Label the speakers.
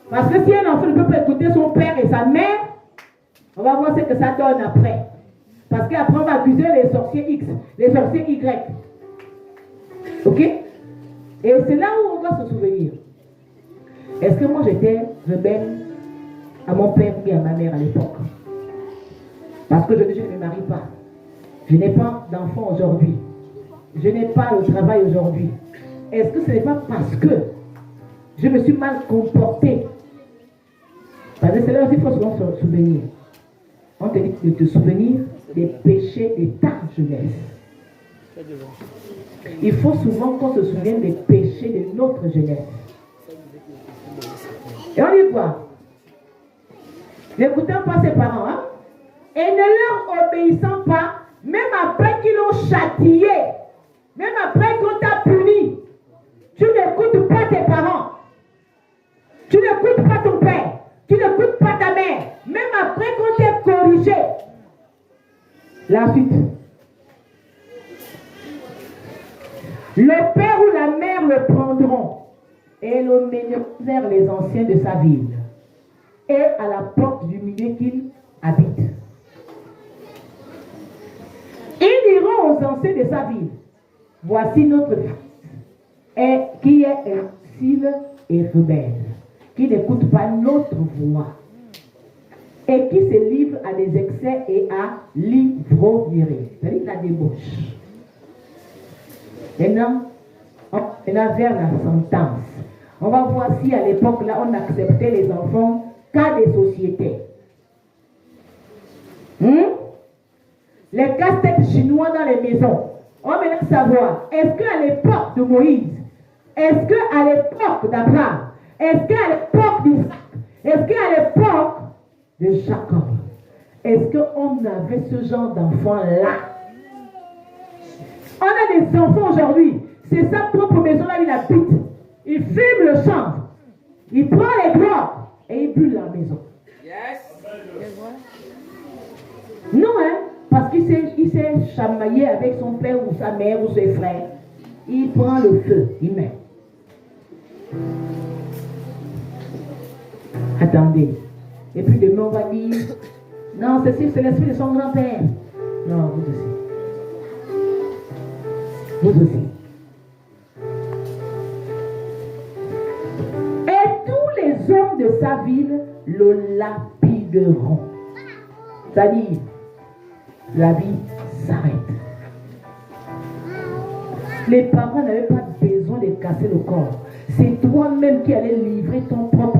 Speaker 1: Parce que si un enfant ne peut pas écouter son père et sa mère, on va voir ce que ça donne après. Parce qu'après, on va accuser les sorciers X, les sorciers Y. Ok? Et c'est là où on va se souvenir. Est-ce que moi j'étais rebelle à mon père et à ma mère à l'époque? Parce que je ne me marie pas. Je n'ai pas d'enfant aujourd'hui. Je n'ai pas le travail aujourd'hui. Est-ce que ce n'est pas parce que je me suis mal comportée? Parce que c'est là aussi qu'il faut souvent se souvenir. On te dit de te souvenir des péchés de ta jeunesse. Il faut souvent qu'on se souvienne des péchés de notre jeunesse. Et on dit quoi? N'écoutant pas ses parents, hein? Et ne leur obéissant pas, même après qu'ils l'ont châtié, même après qu'on t'a puni, tu n'écoutes pas tes parents, tu n'écoutes pas ton père, tu n'écoutes pas ta mère, même après qu'on t'ait corrigé. La suite. Le père ou la mère le prendront et le mèneront vers les anciens de sa ville et à la porte du milieu qu'il habite. Ils diront aux anciens de sa ville, voici notre fils, qui est indocile et rebelle, qui n'écoute pas notre voix, et qui se livre à des excès et à l'ivrognerie, c'est-à-dire la débauche. Maintenant, on va vers la sentence. On va voir si à l'époque là on acceptait les enfants qu'à des sociétés. Les casse-têtes chinois dans les maisons. On va maintenant savoir, est-ce qu'à l'époque de Moïse, est-ce qu'à l'époque d'Abraham, est-ce qu'à l'époque d'Isaac, est-ce qu'à l'époque de Jacob, est-ce qu'on avait ce genre d'enfants-là? On a des enfants aujourd'hui, c'est sa propre maison là où il habite. Il fume le champ, il prend les drogues et il brûle la maison. Yes. Non, hein, parce qu'il s'est chamaillé avec son père ou sa mère ou ses frères. Il prend le feu, il met. Attendez. Et puis demain on va dire, non, c'est l'esprit de son grand-père. Non, vous aussi. Vous aussi. Et tous les hommes de sa ville le lapideront. C'est-à-dire, la vie s'arrête. Les parents n'avaient pas besoin de casser le corps. C'est toi-même qui allais livrer ton propre